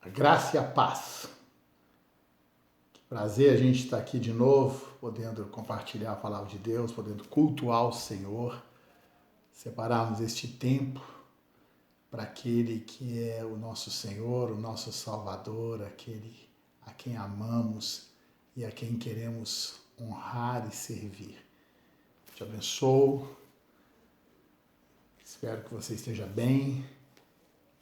A graça e a paz. Que prazer a gente estar aqui de novo, podendo compartilhar a palavra de Deus, podendo cultuar o Senhor, separarmos este tempo para aquele que é o nosso Senhor, o nosso Salvador, aquele a quem amamos e a quem queremos honrar e servir. Te abençoo, espero que você esteja bem,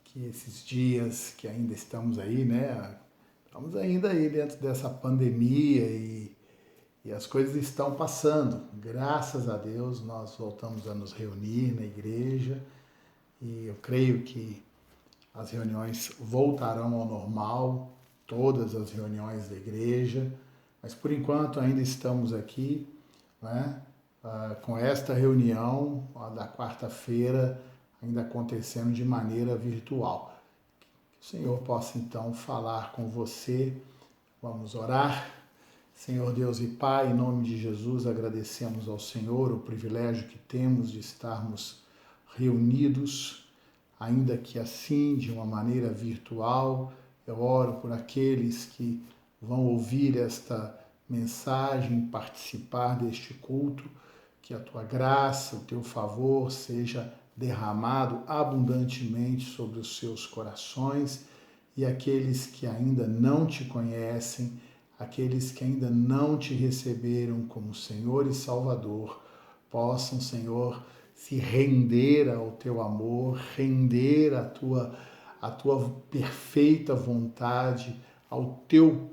que esses dias que ainda estamos aí, né? Estamos ainda aí dentro dessa pandemia e as coisas estão passando. Graças a Deus nós voltamos a nos reunir na igreja e eu creio que as reuniões voltarão ao normal, todas as reuniões da igreja, mas por enquanto ainda estamos aqui, né? Com esta reunião da quarta-feira ainda acontecendo de maneira virtual. Que o Senhor possa então falar com você. Vamos orar. Senhor Deus e Pai, em nome de Jesus, agradecemos ao Senhor o privilégio que temos de estarmos reunidos, ainda que assim, de uma maneira virtual. Eu oro por aqueles que vão ouvir esta mensagem, participar deste culto, que a Tua graça, o Teu favor seja derramado abundantemente sobre os seus corações e aqueles que ainda não Te conhecem, aqueles que ainda não Te receberam como Senhor e Salvador, possam, Senhor, se render ao Teu amor, render à tua perfeita vontade, ao Teu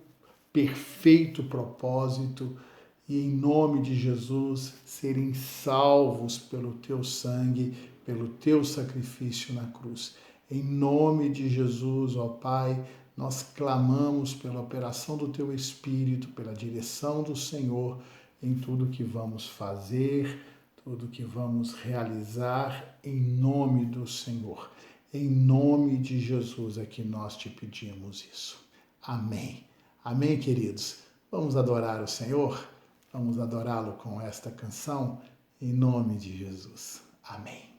perfeito propósito, e em nome de Jesus serem salvos pelo Teu sangue, pelo Teu sacrifício na cruz. Em nome de Jesus, ó Pai, nós clamamos pela operação do Teu Espírito, pela direção do Senhor em tudo que vamos fazer, tudo que vamos realizar, em nome do Senhor. Em nome de Jesus é que nós Te pedimos isso. Amém. Amém, queridos? Vamos adorar o Senhor? Vamos adorá-lo com esta canção, em nome de Jesus. Amém.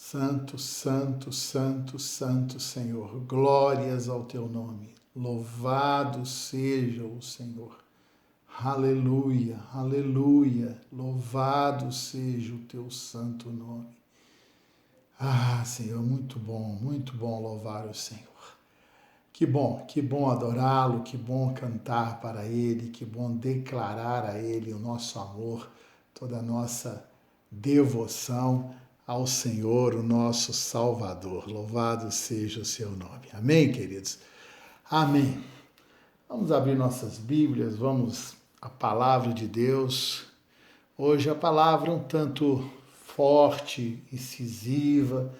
Santo, santo, santo, santo Senhor, glórias ao teu nome, louvado seja o Senhor, aleluia, aleluia, louvado seja o teu santo nome. Ah, Senhor, muito bom louvar o Senhor. Que bom adorá-lo, que bom cantar para Ele, que bom declarar a Ele o nosso amor, toda a nossa devoção ao Senhor, o nosso Salvador. Louvado seja o seu nome. Amém, queridos? Amém. Vamos abrir nossas Bíblias, vamos à palavra de Deus. Hoje a palavra é um tanto forte, incisiva,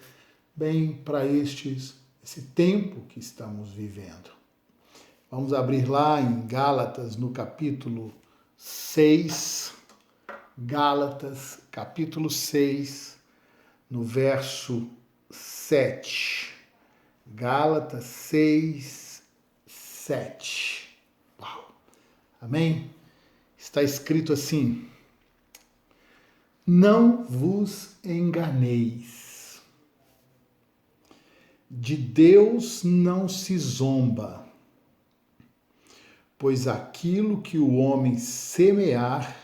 bem para esse tempo que estamos vivendo. Vamos abrir lá em Gálatas, no capítulo 6, Gálatas, capítulo 6, no verso 7. Gálatas 6, 7. Uau. Amém? Está escrito assim: não vos enganeis, de Deus não se zomba, pois aquilo que o homem semear,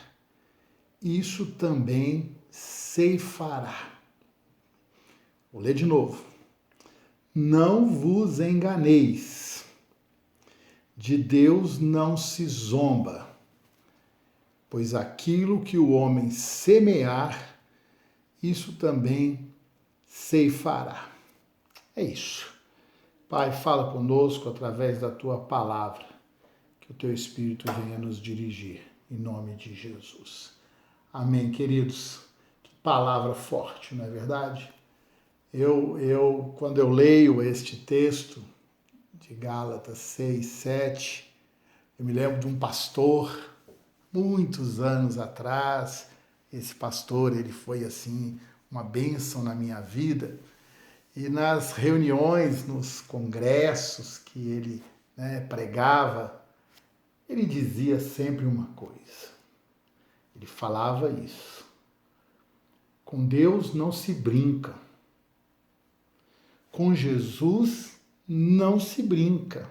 isso também ceifará. Vou ler de novo. Não vos enganeis, de Deus não se zomba, pois aquilo que o homem semear, isso também ceifará. É isso. Pai, fala conosco através da tua palavra, que o teu Espírito venha nos dirigir, em nome de Jesus. Amém, queridos. Que palavra forte, não é verdade? Quando eu leio este texto de Gálatas 6, 7, eu me lembro de um pastor, muitos anos atrás. Esse pastor, ele foi assim, uma bênção na minha vida. E nas reuniões, nos congressos que ele pregava, ele dizia sempre uma coisa. Ele falava isso: com Deus não se brinca. Com Jesus não se brinca.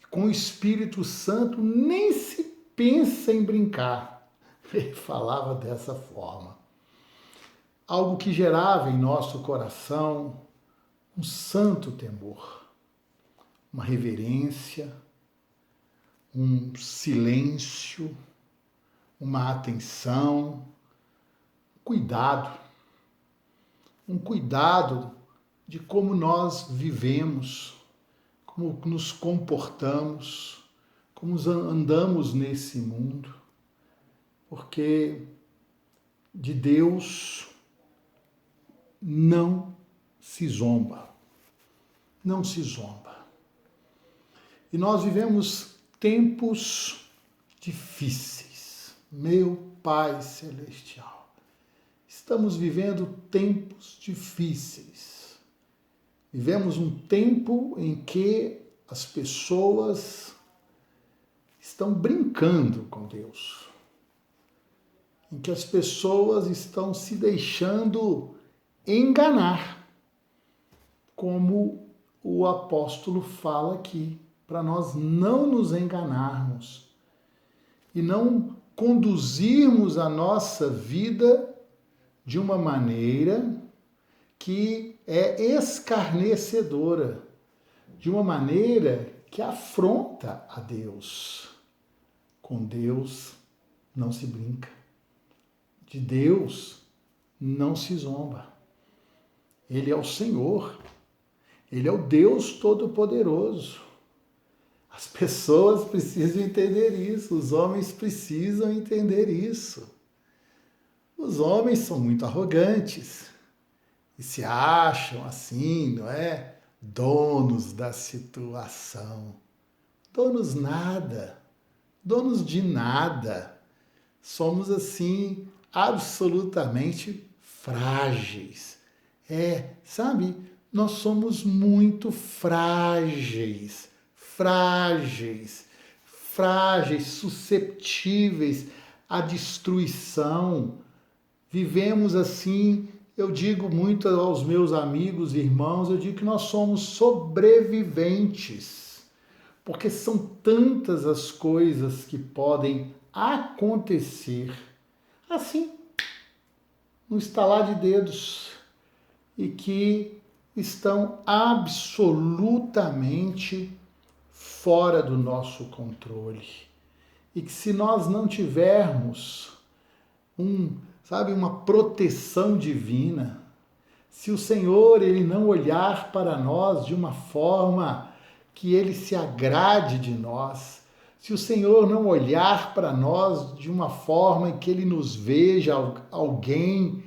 Com o Espírito Santo nem se pensa em brincar. Ele falava dessa forma. Algo que gerava em nosso coração um santo temor, uma reverência, um silêncio, uma atenção, um cuidado de como nós vivemos, como nos comportamos, como andamos nesse mundo, porque de Deus não se zomba, não se zomba. E nós vivemos tempos difíceis, meu Pai Celestial. Estamos vivendo tempos difíceis. Vivemos um tempo em que as pessoas estão brincando com Deus, em que as pessoas estão se deixando enganar, como o apóstolo fala aqui, para nós não nos enganarmos e não conduzirmos a nossa vida de uma maneira que é escarnecedora, de uma maneira que afronta a Deus. Com Deus não se brinca. De Deus não se zomba. Ele é o Senhor. Ele é o Deus Todo-Poderoso. As pessoas precisam entender isso. Os homens precisam entender isso. Os homens são muito arrogantes e se acham assim, não é? Donos da situação. Donos nada. Donos de nada. Somos assim absolutamente frágeis. Sabe? Nós somos muito frágeis, suscetíveis à destruição. Vivemos assim. Eu digo muito aos meus amigos e irmãos, eu digo que nós somos sobreviventes, porque são tantas as coisas que podem acontecer, assim, no estalar de dedos, e que estão absolutamente fora do nosso controle. E que se nós não tivermos uma proteção divina, se o Senhor ele não olhar para nós de uma forma que ele se agrade de nós, se o Senhor não olhar para nós de uma forma em que ele nos veja alguém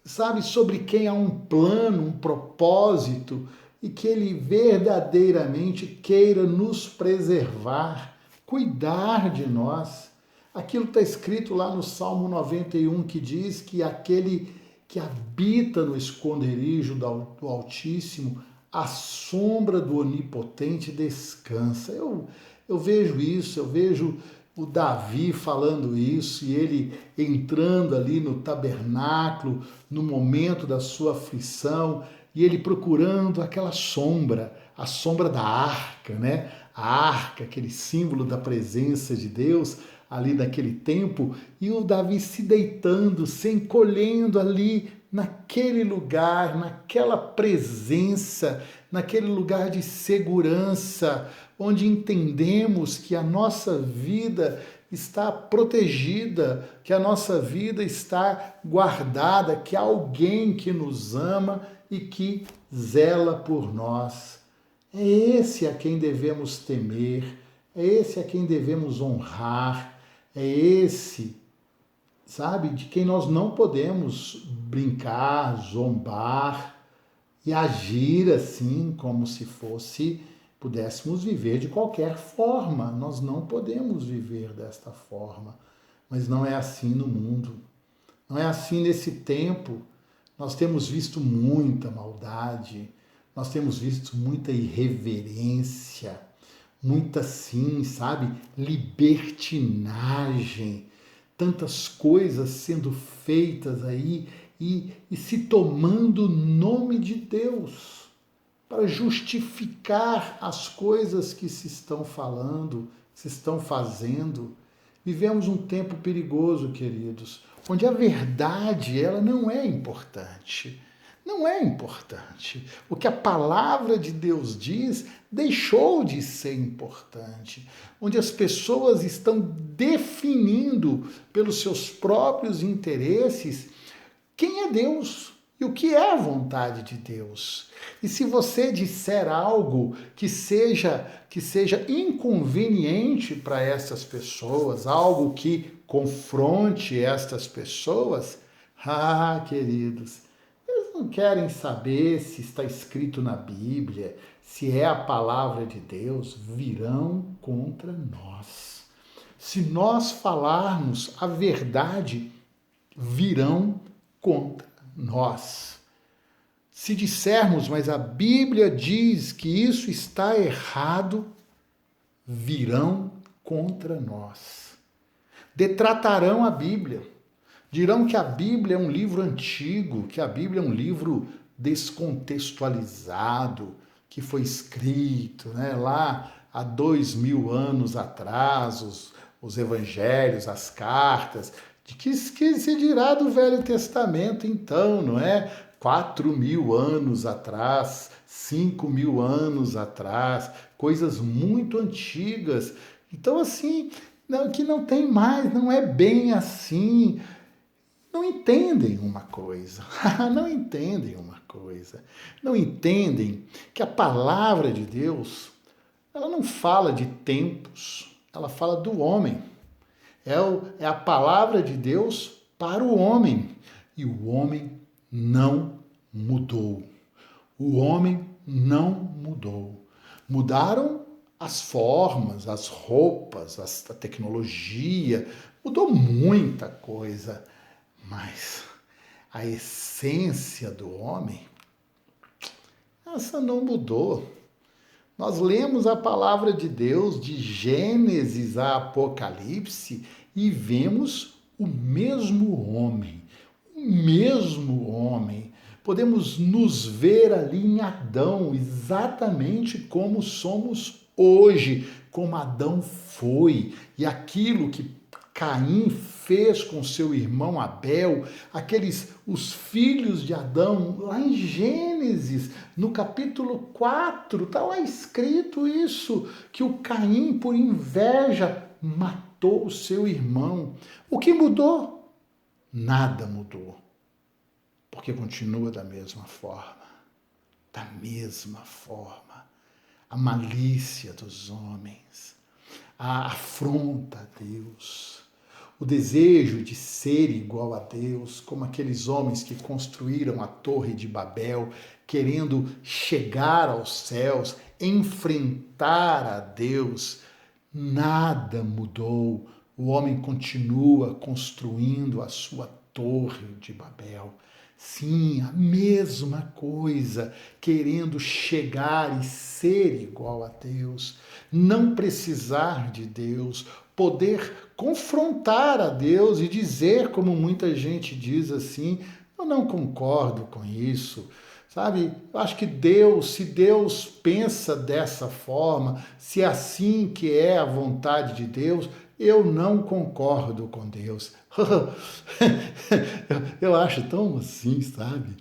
sabe, sobre quem há um plano, um propósito e que ele verdadeiramente queira nos preservar, cuidar de nós. Aquilo está escrito lá no Salmo 91 que diz que aquele que habita no esconderijo do Altíssimo, à sombra do Onipotente descansa. Eu vejo isso, eu vejo o Davi falando isso e ele entrando ali no tabernáculo, no momento da sua aflição, e ele procurando aquela sombra, a sombra da arca, né? A arca, aquele símbolo da presença de Deus ali naquele tempo, e o Davi se deitando, se encolhendo ali naquele lugar, naquela presença, naquele lugar de segurança, onde entendemos que a nossa vida está protegida, que a nossa vida está guardada, que há alguém que nos ama e que zela por nós. É esse a quem devemos temer, é esse a quem devemos honrar, é esse, sabe, de quem nós não podemos brincar, zombar e agir assim como se pudéssemos viver de qualquer forma. Nós não podemos viver desta forma, mas não é assim no mundo. Não é assim nesse tempo. Nós temos visto muita maldade, nós temos visto muita irreverência, muita, sim, sabe, libertinagem, tantas coisas sendo feitas aí e se tomando o nome de Deus para justificar as coisas que se estão falando, se estão fazendo. Vivemos um tempo perigoso, queridos, onde a verdade ela não é importante. Não é importante. O que a palavra de Deus diz deixou de ser importante. Onde as pessoas estão definindo pelos seus próprios interesses quem é Deus e o que é a vontade de Deus. E se você disser algo que seja inconveniente para essas pessoas, algo que confronte estas pessoas, queridos, eles não querem saber se está escrito na Bíblia, se é a palavra de Deus, virão contra nós. Se nós falarmos a verdade, virão contra nós. Se dissermos, mas a Bíblia diz que isso está errado, virão contra nós. Detratarão a Bíblia. Dirão que a Bíblia é um livro antigo, que a Bíblia é um livro descontextualizado, que foi escrito, né, lá há 2000 anos atrás, os evangelhos, as cartas, de que se dirá do Velho Testamento, então, não é? 4.000 anos atrás, 5.000 anos atrás, coisas muito antigas. Então, assim, não, que não tem mais, não é bem assim. Não entendem uma coisa, não entendem uma coisa. Não entendem que a palavra de Deus, ela não fala de tempos, ela fala do homem. É a palavra de Deus para o homem. E o homem não mudou. O homem não mudou. Mudaram as formas, as roupas, a tecnologia, mudou muita coisa. Mas a essência do homem, essa não mudou. Nós lemos a palavra de Deus de Gênesis a Apocalipse e vemos o mesmo homem, o mesmo homem. Podemos nos ver ali em Adão, exatamente como somos hoje, como Adão foi, e aquilo que Caim fez com seu irmão Abel, os filhos de Adão, lá em Gênesis, no capítulo 4, está lá escrito isso, que o Caim, por inveja, matou o seu irmão. O que mudou? Nada mudou, porque continua da mesma forma, da mesma forma. A malícia dos homens, a afronta a Deus, o desejo de ser igual a Deus, como aqueles homens que construíram a Torre de Babel, querendo chegar aos céus, enfrentar a Deus. Nada mudou. O homem continua construindo a sua Torre de Babel. Sim, a mesma coisa, querendo chegar e ser igual a Deus, não precisar de Deus, poder confrontar a Deus e dizer, como muita gente diz assim, eu não concordo com isso. Sabe, eu acho que Deus, se Deus pensa dessa forma, se é assim que é a vontade de Deus, eu não concordo com Deus. Eu acho tão assim, sabe?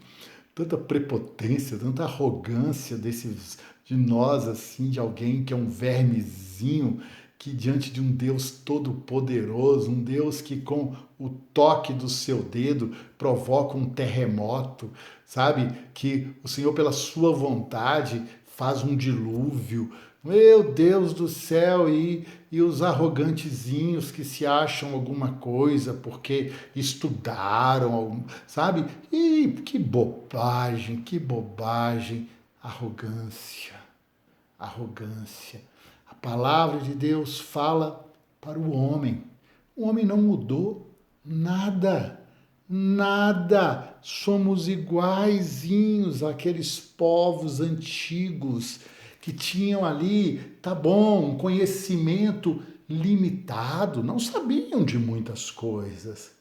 Tanta prepotência, tanta arrogância de nós, assim, de alguém que é um vermezinho, que diante de um Deus todo-poderoso, um Deus que com o toque do seu dedo provoca um terremoto, sabe? Que o Senhor, pela sua vontade, faz um dilúvio. Meu Deus do céu, e os arrogantezinhos que se acham alguma coisa porque estudaram, sabe? E que bobagem, arrogância, arrogância. A palavra de Deus fala para o homem. O homem não mudou nada, nada. Somos iguaizinhos àqueles povos antigos que tinham ali, tá bom, um conhecimento limitado, não sabiam de muitas coisas,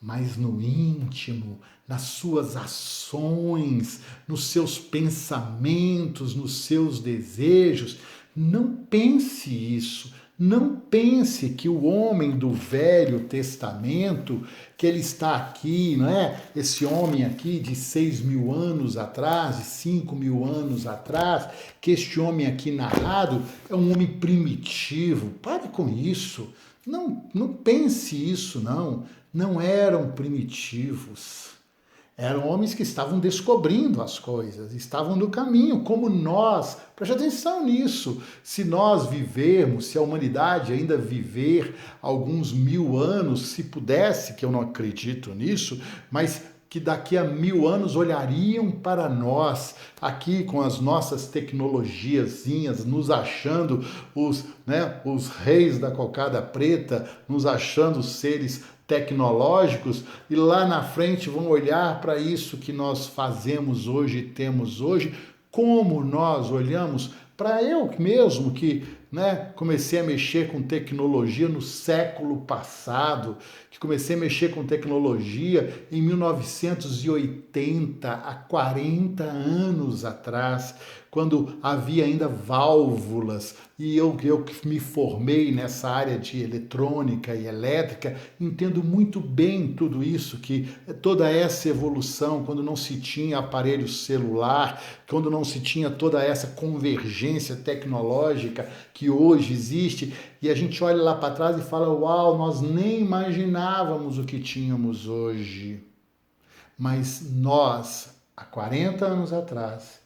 mas no íntimo, nas suas ações, nos seus pensamentos, nos seus desejos, não pense isso. Não pense que o homem do Velho Testamento, que ele está aqui, não é? Esse homem aqui de 6.000 anos atrás, de 5.000 anos atrás, que este homem aqui narrado é um homem primitivo. Pare com isso. Não pense isso, não. Não eram primitivos. Eram homens que estavam descobrindo as coisas, estavam no caminho, como nós. Preste atenção nisso. Se nós vivermos, se a humanidade ainda viver alguns 1.000 anos, se pudesse, que eu não acredito nisso, mas que daqui a 1.000 anos olhariam para nós, aqui com as nossas tecnologiazinhas, nos achando os reis da cocada preta, nos achando seres tecnológicos, e lá na frente vão olhar para isso que nós fazemos hoje e temos hoje, como nós olhamos para eu mesmo que comecei a mexer com tecnologia no século passado, que comecei a mexer com tecnologia em 1980, há 40 anos atrás, quando havia ainda válvulas, e eu que me formei nessa área de eletrônica e elétrica, entendo muito bem tudo isso, que toda essa evolução, quando não se tinha aparelho celular, quando não se tinha toda essa convergência tecnológica que hoje existe, e a gente olha lá para trás e fala, uau, nós nem imaginávamos o que tínhamos hoje. Mas nós, há 40 anos atrás,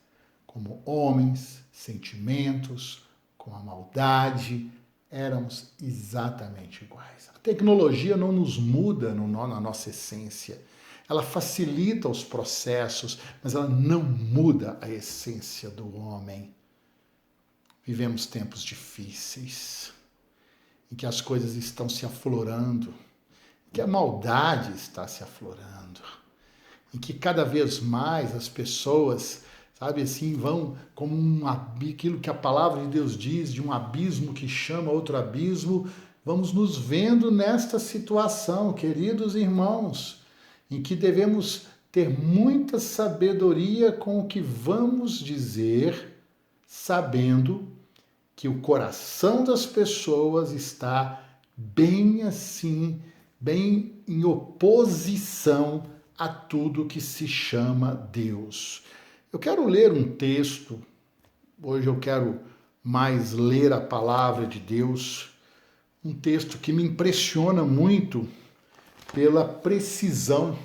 como homens, sentimentos, com a maldade, éramos exatamente iguais. A tecnologia não nos muda na nossa essência. Ela facilita os processos, mas ela não muda a essência do homem. Vivemos tempos difíceis, em que as coisas estão se aflorando, em que a maldade está se aflorando, em que cada vez mais as pessoas, sabe assim, vão como aquilo que a palavra de Deus diz, de um abismo que chama outro abismo, vamos nos vendo nesta situação, queridos irmãos, em que devemos ter muita sabedoria com o que vamos dizer, sabendo que o coração das pessoas está bem assim, bem em oposição a tudo que se chama Deus. Eu quero ler um texto, hoje eu quero mais ler a palavra de Deus, um texto que me impressiona muito pela precisão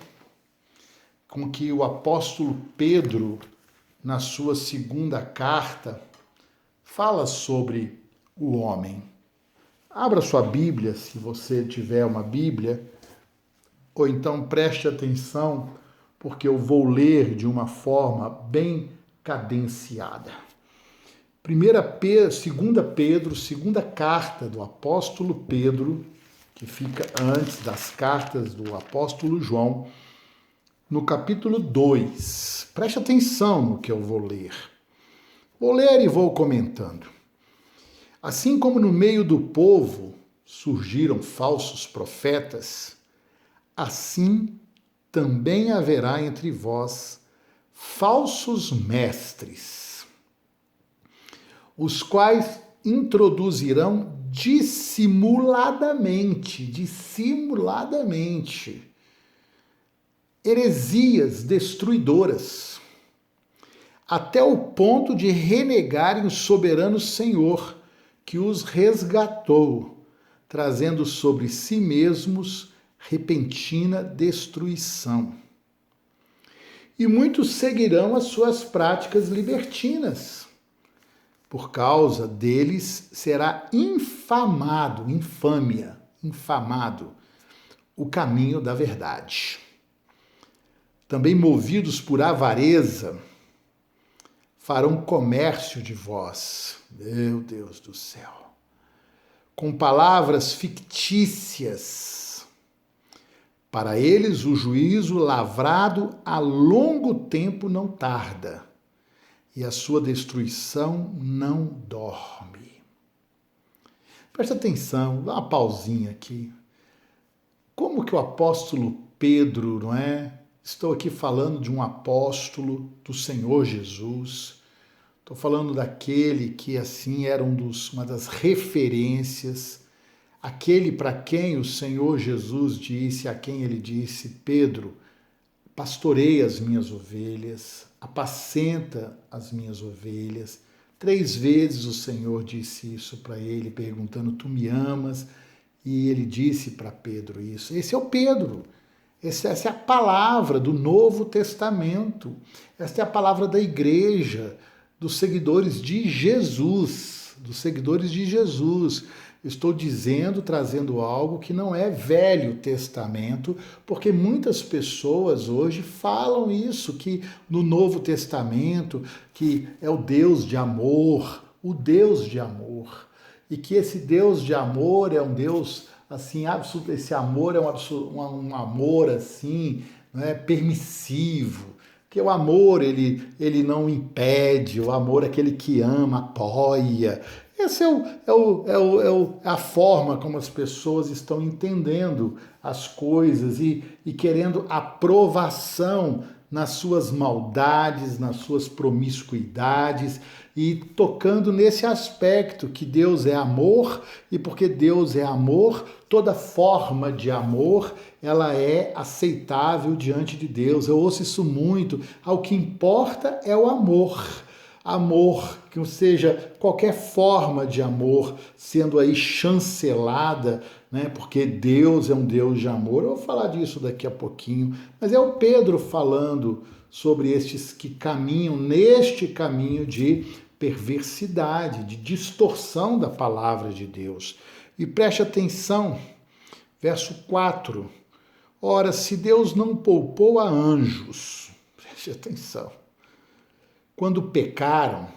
com que o apóstolo Pedro, na sua segunda carta, fala sobre o homem. Abra sua Bíblia, se você tiver uma Bíblia, ou então preste atenção, porque eu vou ler de uma forma bem cadenciada. 2 Pedro, segunda carta do apóstolo Pedro, que fica antes das cartas do apóstolo João, no capítulo 2. Preste atenção no que eu vou ler. Vou ler e vou comentando. Assim como no meio do povo surgiram falsos profetas, assim também haverá entre vós falsos mestres, os quais introduzirão dissimuladamente, heresias destruidoras, até o ponto de renegarem o soberano Senhor, que os resgatou, trazendo sobre si mesmos repentina destruição. E muitos seguirão as suas práticas libertinas. Por causa deles será infamado o caminho da verdade. Também movidos por avareza, farão comércio de vós, meu Deus do céu, com palavras fictícias. Para eles o juízo lavrado a longo tempo não tarda, e a sua destruição não dorme. Presta atenção, dá uma pausinha aqui. Como que o apóstolo Pedro, não é? Estou aqui falando de um apóstolo do Senhor Jesus. Estou falando daquele que, assim, era uma das referências, aquele para quem o Senhor Jesus disse, a quem ele disse: Pedro, pastorei as minhas ovelhas, apacenta as minhas ovelhas. 3 vezes o Senhor disse isso para ele, perguntando: tu me amas? E ele disse para Pedro isso. Esse é o Pedro. Essa é a palavra do Novo Testamento. Esta é a palavra da igreja, dos seguidores de Jesus. Estou dizendo, trazendo algo que não é Velho Testamento, porque muitas pessoas hoje falam isso, que no Novo Testamento, que é o Deus de amor, e que esse Deus de amor é um Deus assim, absoluto, esse amor é um amor assim, né, permissivo, que o amor ele não impede, o amor é aquele que ama, apoia. Essa é a forma como as pessoas estão entendendo as coisas e querendo aprovação nas suas maldades, nas suas promiscuidades, e tocando nesse aspecto que Deus é amor, e porque Deus é amor, toda forma de amor ela é aceitável diante de Deus. Eu ouço isso muito. O que importa é o amor. Amor, que seja qualquer forma de amor sendo aí chancelada, né? Porque Deus é um Deus de amor. Eu vou falar disso daqui a pouquinho, mas é o Pedro falando sobre estes que caminham neste caminho de perversidade, de distorção da palavra de Deus. E preste atenção, verso 4. Ora, se Deus não poupou a anjos, preste atenção, quando pecaram,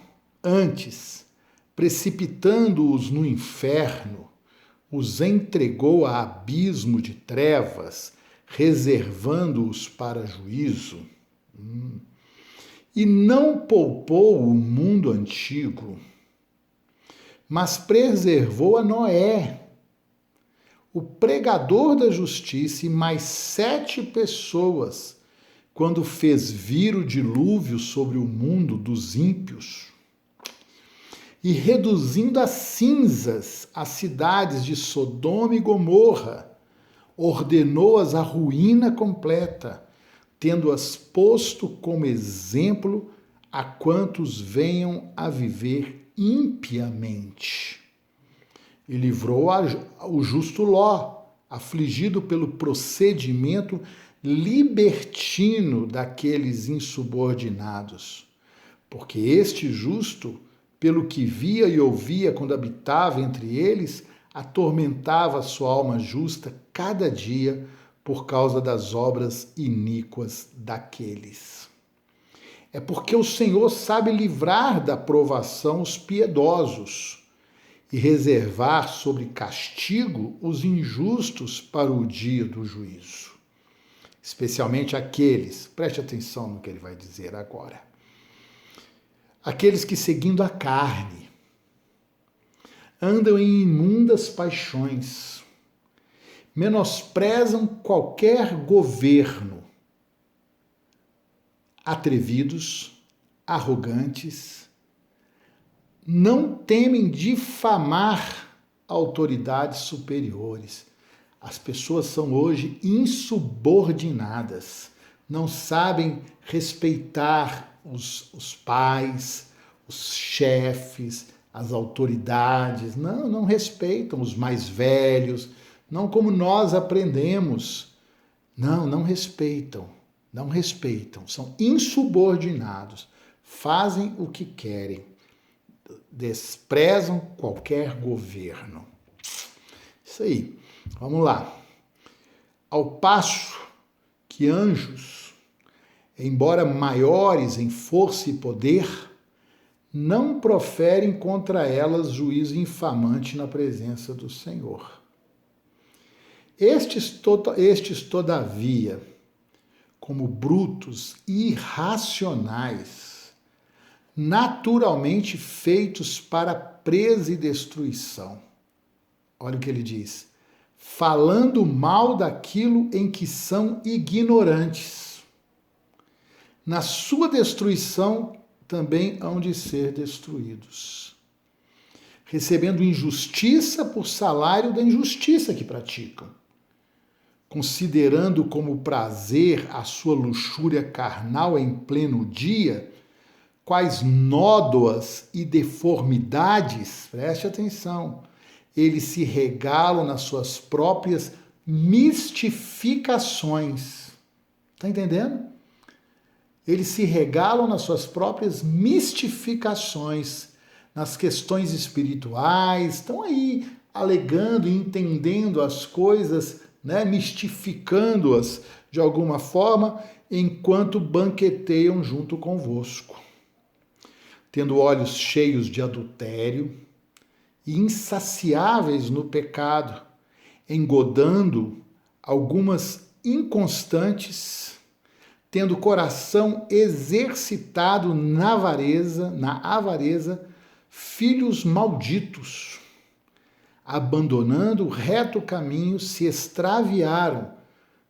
antes, precipitando-os no inferno, os entregou a abismo de trevas, reservando-os para juízo. E não poupou o mundo antigo, mas preservou a Noé, o pregador da justiça, e mais 7 pessoas, quando fez vir o dilúvio sobre o mundo dos ímpios, e reduzindo a cinzas as cidades de Sodoma e Gomorra, ordenou-as à ruína completa, tendo-as posto como exemplo a quantos venham a viver impiamente. E livrou o justo Ló, afligido pelo procedimento libertino daqueles insubordinados, porque este justo, pelo que via e ouvia quando habitava entre eles, atormentava sua alma justa cada dia por causa das obras iníquas daqueles. É porque o Senhor sabe livrar da provação os piedosos e reservar sobre castigo os injustos para o dia do juízo. Especialmente aqueles, preste atenção no que ele vai dizer agora, aqueles que, seguindo a carne, andam em imundas paixões, menosprezam qualquer governo, atrevidos, arrogantes, não temem difamar autoridades superiores. As pessoas são hoje insubordinadas, não sabem respeitar os pais, os chefes, as autoridades, não respeitam os mais velhos, não como nós aprendemos. Não respeitam, são insubordinados, fazem o que querem, desprezam qualquer governo. Isso aí, vamos lá. Ao passo que anjos, embora maiores em força e poder, não proferem contra elas juízo infamante na presença do Senhor. Estes, todavia, como brutos irracionais, naturalmente feitos para presa e destruição. Olha o que ele diz. Falando mal daquilo em que são ignorantes. Na sua destruição também hão de ser destruídos. Recebendo injustiça por salário da injustiça que praticam. Considerando como prazer a sua luxúria carnal em pleno dia, quais nódoas e deformidades, preste atenção, eles se regalam nas suas próprias mistificações. Está entendendo? Eles se regalam nas suas próprias mistificações, nas questões espirituais, estão aí alegando e entendendo as coisas, mistificando-as de alguma forma, enquanto banqueteiam junto convosco. Tendo olhos cheios de adultério e insaciáveis no pecado, engodando algumas inconstantes, tendo coração exercitado na avareza, filhos malditos, abandonando o reto caminho, se extraviaram,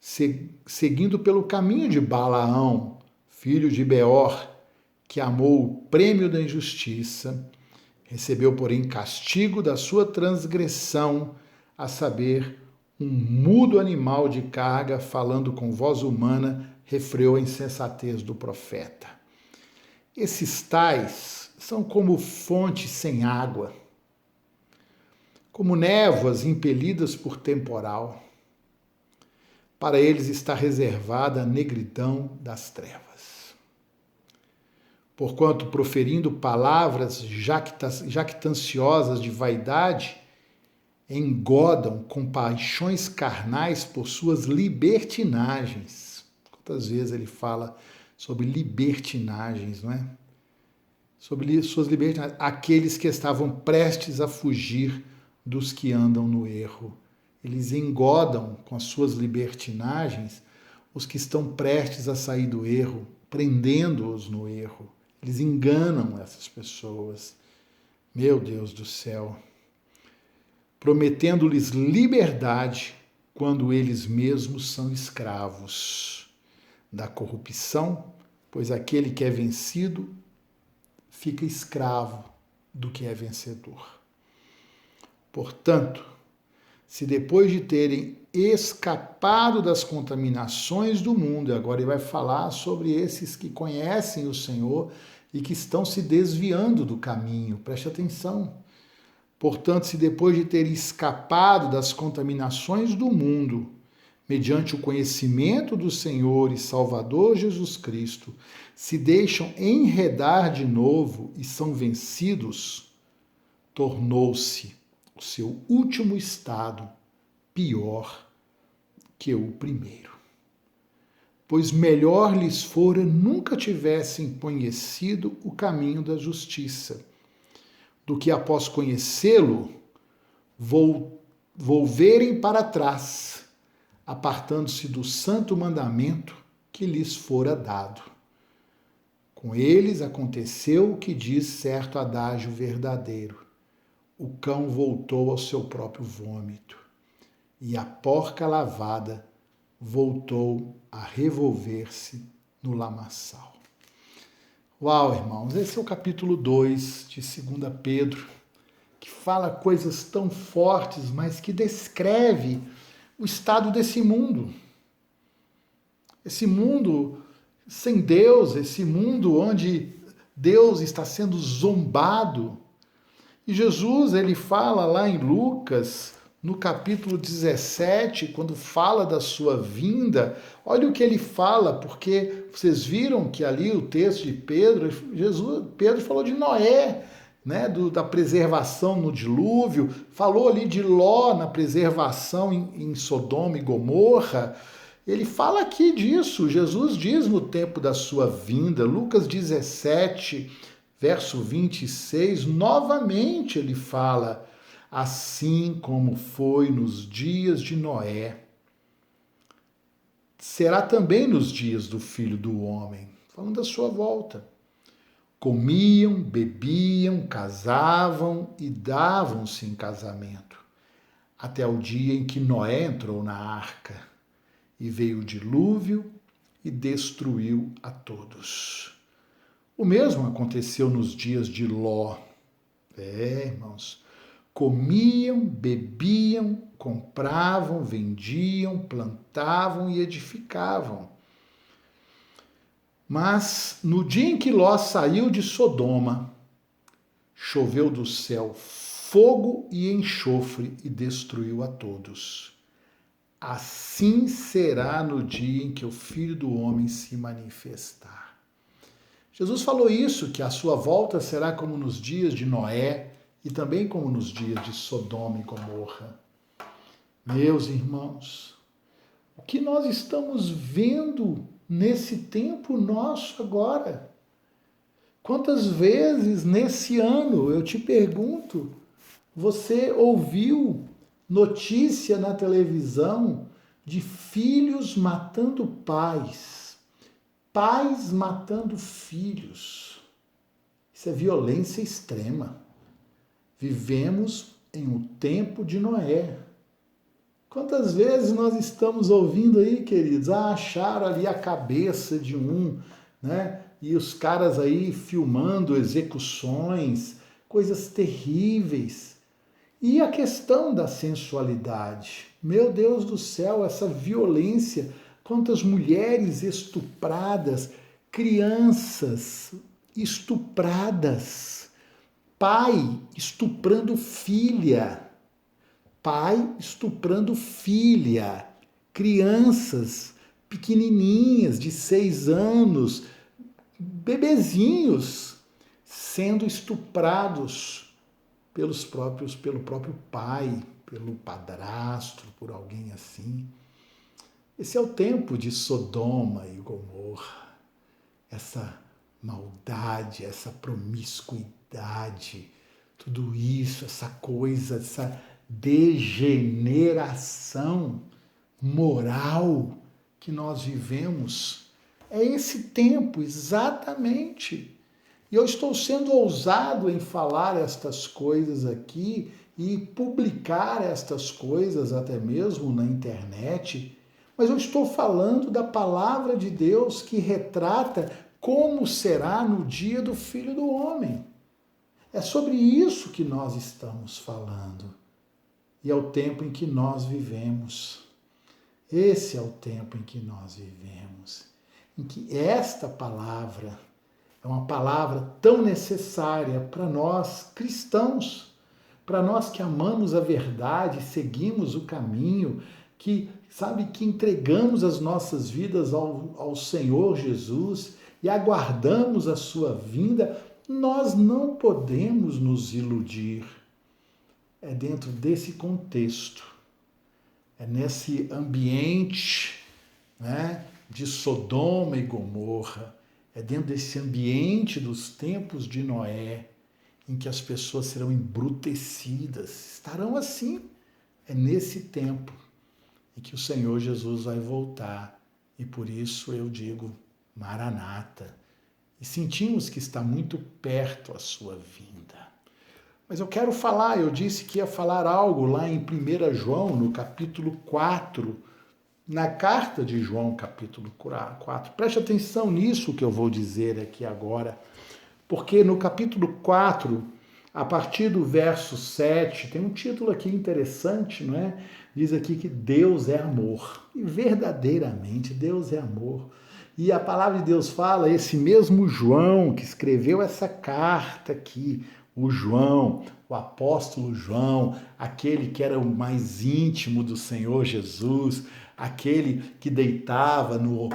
seguindo pelo caminho de Balaão, filho de Beor, que amou o prêmio da injustiça, recebeu, porém, castigo da sua transgressão, a saber, um mudo animal de carga, falando com voz humana, refreou a insensatez do profeta. Esses tais são como fontes sem água, como névoas impelidas por temporal. Para eles está reservada a negridão das trevas. Porquanto, proferindo palavras jactanciosas de vaidade, engodam com paixões carnais por suas libertinagens. Quantas vezes ele fala sobre libertinagens, não é? Sobre suas libertinagens. Aqueles que estavam prestes a fugir dos que andam no erro. Eles engodam com as suas libertinagens os que estão prestes a sair do erro, prendendo-os no erro. Eles enganam essas pessoas. Meu Deus do céu. Prometendo-lhes liberdade quando eles mesmos são escravos da corrupção, pois aquele que é vencido fica escravo do que é vencedor. Portanto, se depois de terem escapado das contaminações do mundo, e agora ele vai falar sobre esses que conhecem o Senhor e que estão se desviando do caminho, preste atenção. Portanto, se depois de terem escapado das contaminações do mundo, mediante o conhecimento do Senhor e Salvador Jesus Cristo, se deixam enredar de novo e são vencidos, tornou-se o seu último estado pior que o primeiro. Pois melhor lhes fora nunca tivessem conhecido o caminho da justiça, do que após conhecê-lo, volverem para trás, apartando-se do santo mandamento que lhes fora dado. Com eles aconteceu o que diz certo adágio verdadeiro: o cão voltou ao seu próprio vômito, e a porca lavada voltou a revolver-se no lamaçal. Uau, irmãos, esse é o capítulo 2 de 2 Pedro, que fala coisas tão fortes, mas que descreve o estado desse mundo. Esse mundo sem Deus, esse mundo onde Deus está sendo zombado. E Jesus, ele fala lá em Lucas, no capítulo 17, quando fala da sua vinda, olha o que ele fala, porque vocês viram que ali o texto de Pedro, Pedro falou de Noé, né, da preservação no dilúvio, falou ali de Ló na preservação em Sodoma e Gomorra. Ele fala aqui disso, Jesus diz no tempo da sua vinda, Lucas 17, verso 26, novamente ele fala: assim como foi nos dias de Noé, será também nos dias do Filho do Homem, falando da sua volta. Comiam, bebiam, casavam e davam-se em casamento, até o dia em que Noé entrou na arca, e veio o dilúvio e destruiu a todos. O mesmo aconteceu nos dias de Ló. Irmãos, comiam, bebiam, compravam, vendiam, plantavam e edificavam. Mas no dia em que Ló saiu de Sodoma, choveu do céu fogo e enxofre e destruiu a todos. Assim será no dia em que o Filho do Homem se manifestar. Jesus falou isso, que a sua volta será como nos dias de Noé e também como nos dias de Sodoma e Gomorra. Meus irmãos, o que nós estamos vendo nesse tempo nosso agora? Quantas vezes nesse ano, eu te pergunto, você ouviu notícia na televisão de filhos matando pais, pais matando filhos? Isso é violência extrema. Vivemos em um tempo de Noé. Quantas vezes nós estamos ouvindo aí, queridos, acharam ali a cabeça de um, né? E os caras aí filmando execuções, coisas terríveis. E a questão da sensualidade. Meu Deus do céu, essa violência, quantas mulheres estupradas, crianças estupradas, pai estuprando filha, pai estuprando filha, crianças pequenininhas de 6 anos, bebezinhos, sendo estuprados pelo próprio pai, pelo padrasto, por alguém assim. Esse é o tempo de Sodoma e Gomorra, essa maldade, essa promiscuidade, tudo isso, essa coisa, essa degeneração moral que nós vivemos. É esse tempo, exatamente. E eu estou sendo ousado em falar estas coisas aqui e publicar estas coisas até mesmo na internet, mas eu estou falando da palavra de Deus que retrata como será no dia do Filho do Homem. É sobre isso que nós estamos falando. E é o tempo em que nós vivemos. Esse é o tempo em que nós vivemos. Em que esta palavra é uma palavra tão necessária para nós cristãos, para nós que amamos a verdade, seguimos o caminho, que entregamos as nossas vidas ao Senhor Jesus e aguardamos a sua vinda. Nós não podemos nos iludir. é dentro desse contexto, é nesse ambiente, né, de Sodoma e Gomorra, é dentro desse ambiente dos tempos de Noé, em que as pessoas serão embrutecidas, estarão assim. É nesse tempo em que o Senhor Jesus vai voltar. E por isso eu digo, Maranata. E sentimos que está muito perto a sua vinda. Mas eu quero falar, eu disse que ia falar algo lá em 1 João, no capítulo 4, na carta de João, capítulo 4. Preste atenção nisso que eu vou dizer aqui agora, porque no capítulo 4, a partir do verso 7, tem um título aqui interessante, não é? Diz aqui que Deus é amor. E verdadeiramente Deus é amor. E a palavra de Deus fala, esse mesmo João que escreveu essa carta aqui, o João, o apóstolo João, aquele que era o mais íntimo do Senhor Jesus, aquele que deitava no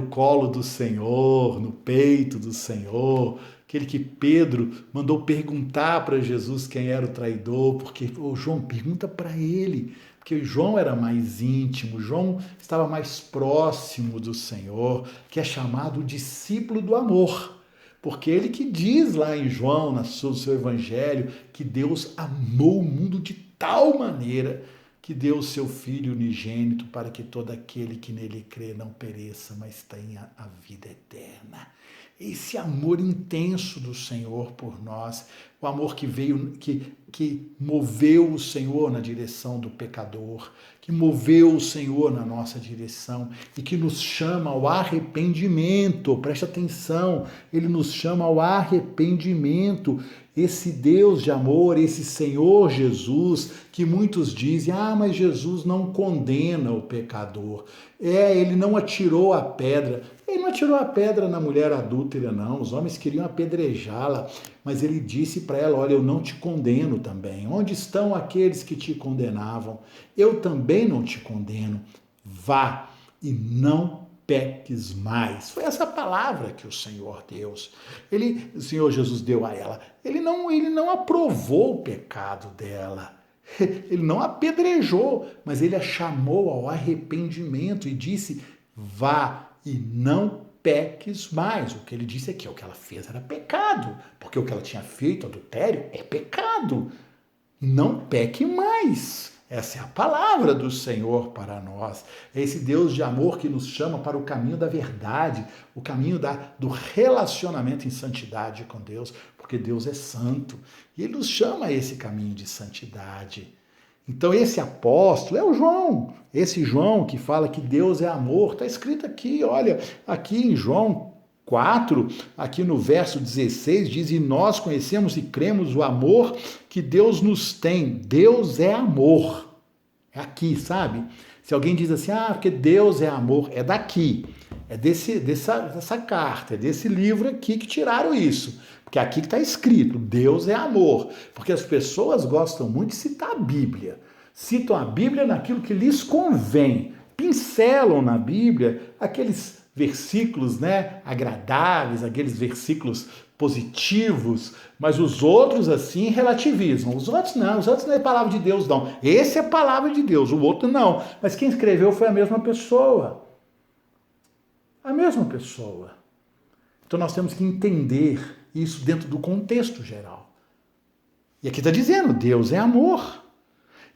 colo do Senhor, no peito do Senhor, aquele que Pedro mandou perguntar para Jesus quem era o traidor, porque João, pergunta para ele, porque o João era mais íntimo, João estava mais próximo do Senhor, que é chamado o discípulo do amor. Porque ele que diz lá em João, no seu evangelho, que Deus amou o mundo de tal maneira que deu o seu Filho unigênito para que todo aquele que nele crê não pereça, mas tenha a vida eterna. Esse amor intenso do Senhor por nós, o amor que veio, que moveu o Senhor na direção do pecador, que moveu o Senhor na nossa direção e que nos chama ao arrependimento. Preste atenção, ele nos chama ao arrependimento. Esse Deus de amor, esse Senhor Jesus, que muitos dizem, mas Jesus não condena o pecador. Ele não atirou a pedra. Ele não atirou a pedra na mulher adúltera, não. Os homens queriam apedrejá-la, mas ele disse para ela, olha, eu não te condeno também. Onde estão aqueles que te condenavam? Eu também não te condeno. Vá e não peques mais. Foi essa palavra que o Senhor Deus, o Senhor Jesus deu a ela. Ele não aprovou o pecado dela. Ele não apedrejou, mas ele a chamou ao arrependimento e disse, vá e não peques mais. O que ele disse é que o que ela fez era pecado, porque o que ela tinha feito, adultério, é pecado. Não peque mais. Essa é a palavra do Senhor para nós. É esse Deus de amor que nos chama para o caminho da verdade, o caminho do relacionamento em santidade com Deus, porque Deus é santo. E ele nos chama a esse caminho de santidade. Então esse apóstolo é o João. Esse João que fala que Deus é amor. Está escrito aqui, olha, aqui em João 4, aqui no verso 16, diz, e nós conhecemos e cremos o amor que Deus nos tem. Deus é amor. É aqui, sabe? Se alguém diz assim, porque Deus é amor, é daqui. É dessa carta, é desse livro aqui que tiraram isso. Porque aqui que está escrito, Deus é amor. Porque as pessoas gostam muito de citar a Bíblia. Citam a Bíblia naquilo que lhes convém. Pincelam na Bíblia aqueles versículos, agradáveis, aqueles versículos positivos, mas os outros assim relativizam. Os outros não é palavra de Deus não. Esse é palavra de Deus, o outro não. Mas quem escreveu foi a mesma pessoa. A mesma pessoa. Então nós temos que entender isso dentro do contexto geral. E aqui está dizendo, Deus é amor.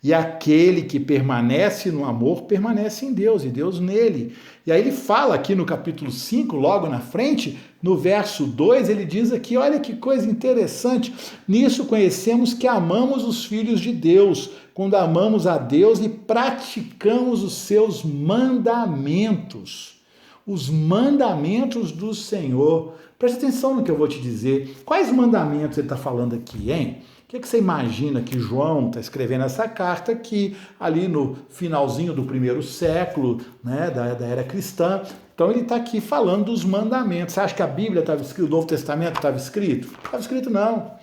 E aquele que permanece no amor, permanece em Deus, e Deus nele. E aí ele fala aqui no capítulo 5, logo na frente, no verso 2, ele diz aqui, olha que coisa interessante, nisso conhecemos que amamos os filhos de Deus, quando amamos a Deus e praticamos os seus mandamentos. Os mandamentos do Senhor. Presta atenção no que eu vou te dizer. Quais mandamentos ele está falando aqui, hein? O que você imagina que João está escrevendo essa carta aqui, ali no finalzinho do primeiro século, da era cristã? Então ele está aqui falando dos mandamentos. Você acha que a Bíblia estava escrita, o Novo Testamento estava escrito? Não estava escrito não.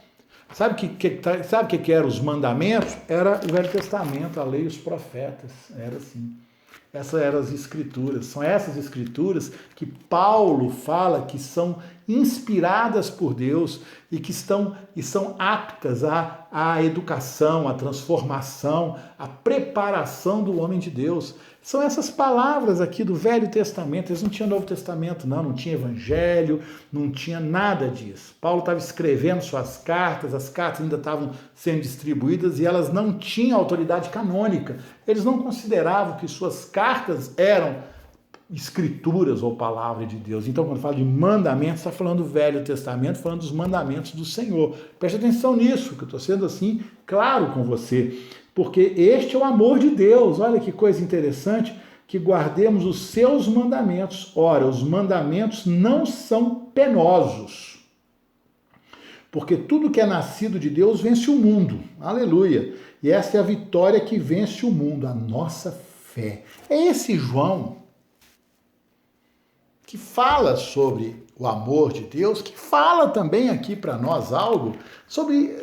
Sabe o que eram os mandamentos? Era o Velho Testamento, a lei e os profetas. Era assim. Essas eram as escrituras. São essas escrituras que Paulo fala que são inspiradas por Deus e são aptas à educação, à transformação, à preparação do homem de Deus. São essas palavras aqui do Velho Testamento. Eles não tinham Novo Testamento, não tinha Evangelho, não tinha nada disso. Paulo estava escrevendo suas cartas, as cartas ainda estavam sendo distribuídas e elas não tinham autoridade canônica. Eles não consideravam que suas cartas eram escrituras ou palavra de Deus. Então, quando fala de mandamentos, está falando do Velho Testamento, falando dos mandamentos do Senhor. Preste atenção nisso, que eu estou sendo assim claro com você. Porque este é o amor de Deus. Olha que coisa interessante, que guardemos os seus mandamentos. Ora, os mandamentos não são penosos. Porque tudo que é nascido de Deus vence o mundo. Aleluia. E essa é a vitória que vence o mundo, a nossa fé. É esse João que fala sobre o amor de Deus, que fala também aqui para nós algo sobre,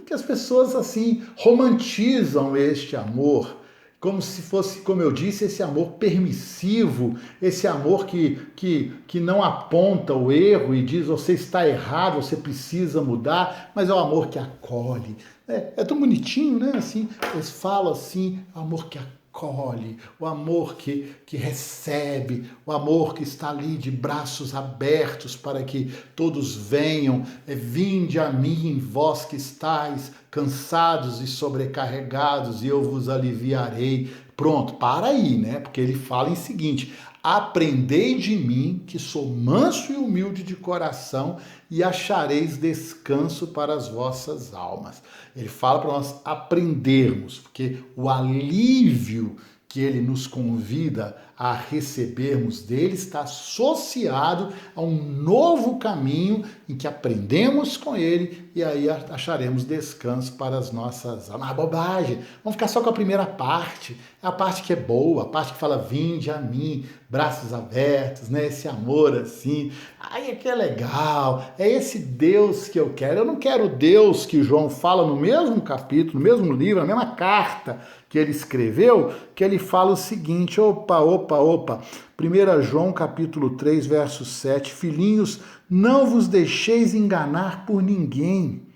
que as pessoas assim romantizam este amor, como se fosse, como eu disse, esse amor permissivo, esse amor que não aponta o erro e diz você está errado, você precisa mudar, mas é o amor que acolhe. É tão bonitinho, né? Assim, eles falam assim, amor que acolhe, o amor que recebe, o amor que está ali de braços abertos para que todos venham. Vinde a mim, vós que estáis cansados e sobrecarregados, e eu vos aliviarei. Pronto, para aí, né? Porque ele fala em seguinte: aprendei de mim, que sou manso e humilde de coração, e achareis descanso para as vossas almas. Ele fala para nós aprendermos, porque o alívio que ele nos convida a recebermos dele está associado a um novo caminho em que aprendemos com ele e aí acharemos descanso para as nossas almas. Ah, bobagem! Vamos ficar só com a primeira parte, a parte que é boa, a parte que fala vinde a mim, braços abertos, né? Esse amor assim, ai, é que é legal, é esse Deus que eu quero. Eu não quero o Deus que João fala no mesmo capítulo, no mesmo livro, na mesma carta que ele escreveu, que ele fala o seguinte, opa, 1 João capítulo 3, verso 7, filhinhos, não vos deixeis enganar por ninguém.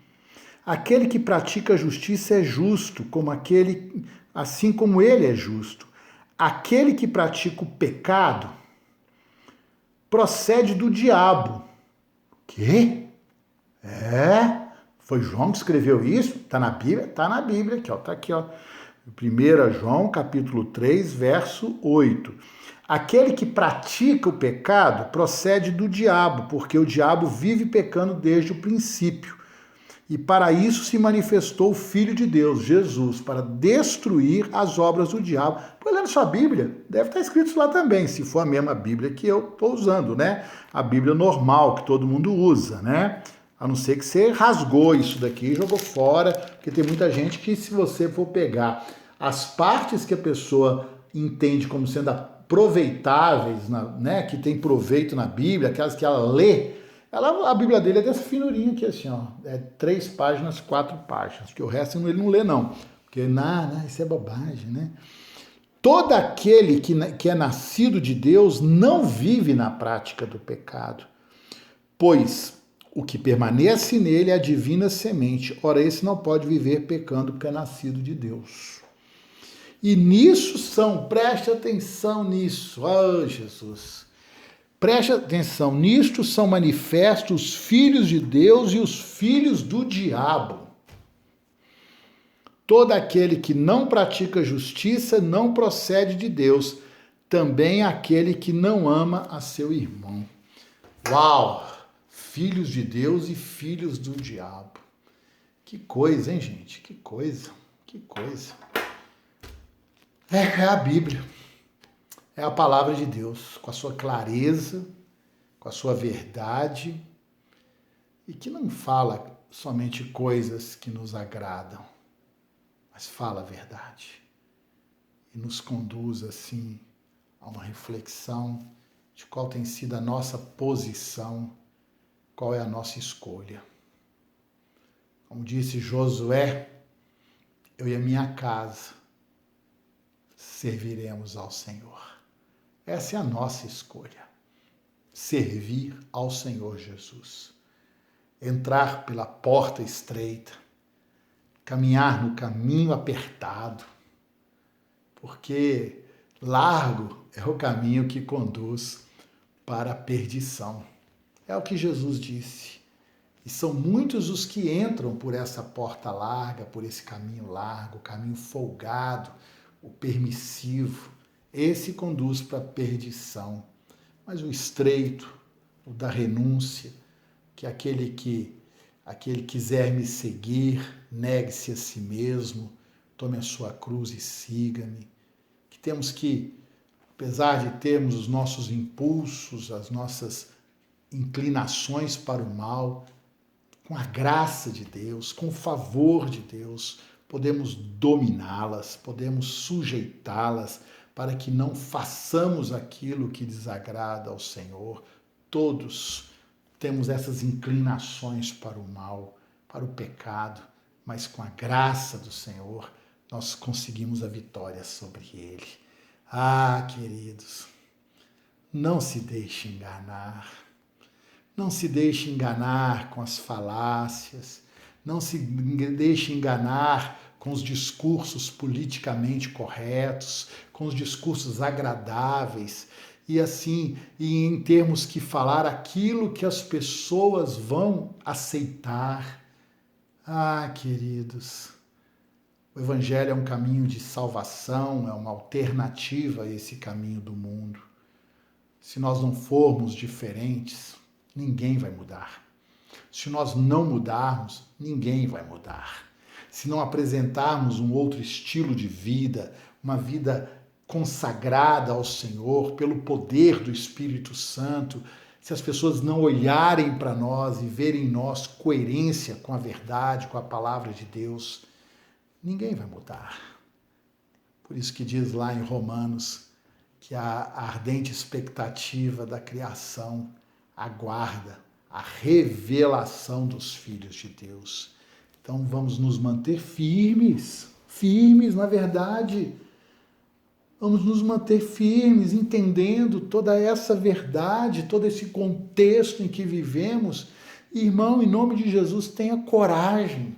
Aquele que pratica a justiça é justo, assim como ele é justo. Aquele que pratica o pecado procede do diabo. Quê? Foi João que escreveu isso? Está na Bíblia? Está na Bíblia, aqui, ó, tá aqui, ó. 1 João, capítulo 3, verso 8. Aquele que pratica o pecado procede do diabo, porque o diabo vive pecando desde o princípio. E para isso se manifestou o Filho de Deus, Jesus, para destruir as obras do diabo. Põe lá na sua Bíblia, deve estar escrito isso lá também, se for a mesma Bíblia que eu estou usando, né? A Bíblia normal, que todo mundo usa, né? A não ser que você rasgou isso daqui e jogou fora, porque tem muita gente que, se você for pegar as partes que a pessoa entende como sendo aproveitáveis, né, que tem proveito na Bíblia, aquelas que ela lê, a Bíblia dele é dessa finurinha aqui, assim, ó, 3 páginas, 4 páginas, porque o resto ele não lê, não, porque, isso é bobagem, né? Todo aquele que é nascido de Deus não vive na prática do pecado, pois o que permanece nele é a divina semente. Ora, esse não pode viver pecando porque é nascido de Deus. E preste atenção nisso, Jesus. Preste atenção, nisto são manifestos os filhos de Deus e os filhos do diabo. Todo aquele que não pratica justiça não procede de Deus, também aquele que não ama a seu irmão. Uau! Filhos de Deus e filhos do diabo. Que coisa, hein, gente? Que coisa. É a Bíblia. É a palavra de Deus, com a sua clareza, com a sua verdade, e que não fala somente coisas que nos agradam, mas fala a verdade. E nos conduz, assim, a uma reflexão de qual tem sido a nossa posição, qual é a nossa escolha. Como disse Josué, eu e a minha casa serviremos ao Senhor. Essa é a nossa escolha. Servir ao Senhor Jesus. Entrar pela porta estreita, caminhar no caminho apertado, porque largo é o caminho que conduz para a perdição. É o que Jesus disse. E são muitos os que entram por essa porta larga, por esse caminho largo, o caminho folgado, o permissivo. Esse conduz para a perdição. Mas o estreito, o da renúncia, que aquele quiser me seguir, negue-se a si mesmo, tome a sua cruz e siga-me. Que temos que, apesar de termos os nossos impulsos, as nossas inclinações para o mal, com a graça de Deus, com o favor de Deus, podemos dominá-las, podemos sujeitá-las para que não façamos aquilo que desagrada ao Senhor. Todos temos essas inclinações para o mal, para o pecado, mas com a graça do Senhor nós conseguimos a vitória sobre ele. Ah, queridos, não se deixe enganar. Não se deixe enganar com as falácias, não se deixe enganar com os discursos politicamente corretos, com os discursos agradáveis, e assim, e em termos que falar aquilo que as pessoas vão aceitar. Ah, queridos, o Evangelho é um caminho de salvação, é uma alternativa a esse caminho do mundo. Se nós não formos diferentes, ninguém vai mudar. Se nós não mudarmos, ninguém vai mudar. Se não apresentarmos um outro estilo de vida, uma vida consagrada ao Senhor pelo poder do Espírito Santo, se as pessoas não olharem para nós e verem em nós coerência com a verdade, com a palavra de Deus, ninguém vai mudar. Por isso que diz lá em Romanos que a ardente expectativa da criação aguarda a revelação dos filhos de Deus. Então vamos nos manter firmes na verdade. Vamos nos manter firmes, entendendo toda essa verdade, todo esse contexto em que vivemos. Irmão, em nome de Jesus, tenha coragem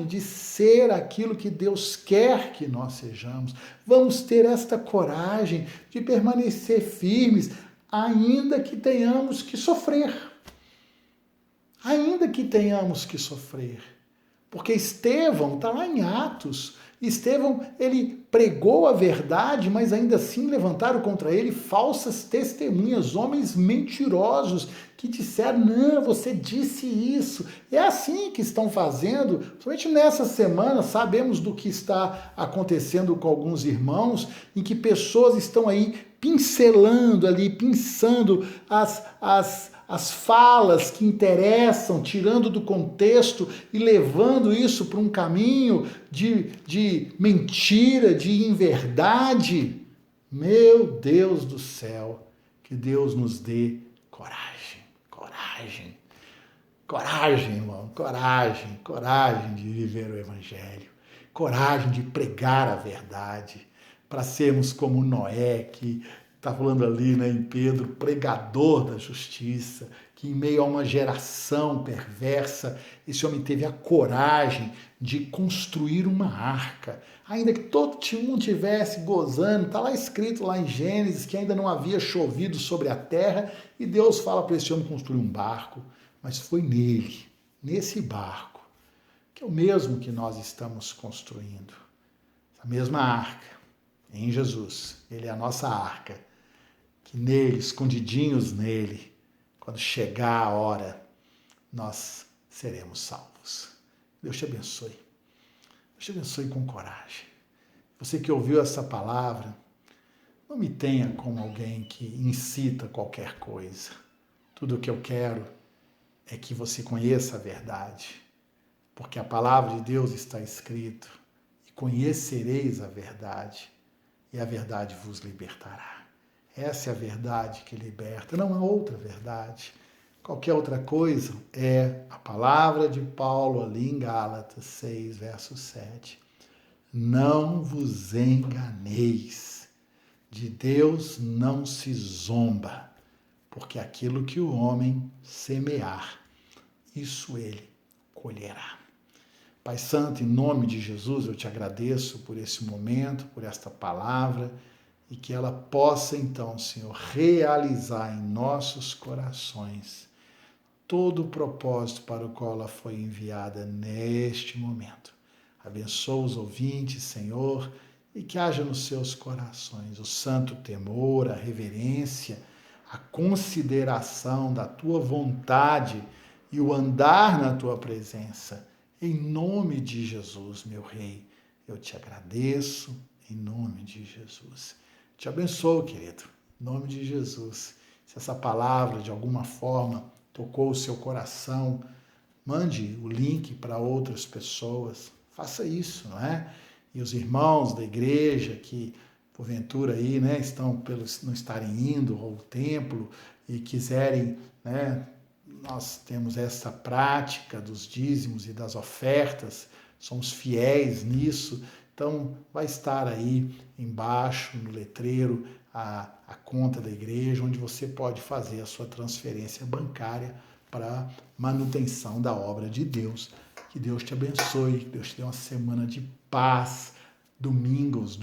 de ser aquilo que Deus quer que nós sejamos. Vamos ter esta coragem de permanecer firmes, ainda que tenhamos que sofrer. Ainda que tenhamos que sofrer. Porque Estevão, está lá em Atos, Estevão, ele pregou a verdade, mas ainda assim levantaram contra ele falsas testemunhas, homens mentirosos, que disseram, não, você disse isso. É assim que estão fazendo, somente nessa semana sabemos do que está acontecendo com alguns irmãos, em que pessoas estão aí pincelando ali, pinçando as falas que interessam, tirando do contexto e levando isso para um caminho de mentira, de inverdade. Meu Deus do céu, que Deus nos dê coragem, irmão, coragem de viver o Evangelho, coragem de pregar a verdade, para sermos como Noé, que está falando ali, né, em Pedro, pregador da justiça, que em meio a uma geração perversa, esse homem teve a coragem de construir uma arca. Ainda que todo mundo estivesse gozando, está lá escrito lá em Gênesis que ainda não havia chovido sobre a terra, e Deus fala para esse homem construir um barco, mas foi nele, nesse barco, que é o mesmo que nós estamos construindo. Essa mesma arca, em Jesus, ele é a nossa arca, que nele, escondidinhos nele, quando chegar a hora, nós seremos salvos. Deus te abençoe. Deus te abençoe com coragem. Você que ouviu essa palavra, não me tenha como alguém que incita qualquer coisa. Tudo o que eu quero é que você conheça a verdade, porque a palavra de Deus está escrito, e conhecereis a verdade, e a verdade vos libertará. Essa é a verdade que liberta, não há outra verdade. Qualquer outra coisa é a palavra de Paulo ali em Gálatas 6, verso 7. Não vos enganeis. De Deus não se zomba, porque aquilo que o homem semear, isso ele colherá. Pai Santo, em nome de Jesus, eu te agradeço por esse momento, por esta palavra, e que ela possa então, Senhor, realizar em nossos corações todo o propósito para o qual ela foi enviada neste momento. Abençoa os ouvintes, Senhor, e que haja nos seus corações o santo temor, a reverência, a consideração da tua vontade e o andar na tua presença. Em nome de Jesus, meu Rei, eu te agradeço, em nome de Jesus. Te abençoo, querido, em nome de Jesus. Se essa palavra, de alguma forma, tocou o seu coração, mande o link para outras pessoas. Faça isso, não é? E os irmãos da igreja que, porventura, aí, né, não estarem indo ao templo e quiserem, né, nós temos essa prática dos dízimos e das ofertas, somos fiéis nisso, então vai estar aí embaixo no letreiro a conta da igreja, onde você pode fazer a sua transferência bancária para manutenção da obra de Deus. Que Deus te abençoe, que Deus te dê uma semana de paz. Domingos,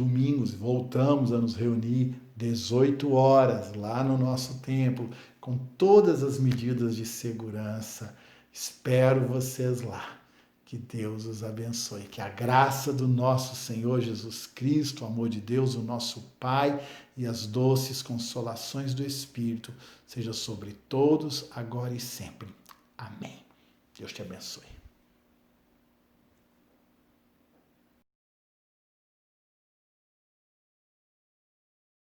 voltamos a nos reunir 18 horas lá no nosso templo, com todas as medidas de segurança. Espero vocês lá. Que Deus os abençoe. Que a graça do nosso Senhor Jesus Cristo, o amor de Deus, o nosso Pai, e as doces consolações do Espírito seja sobre todos, agora e sempre. Amém. Deus te abençoe.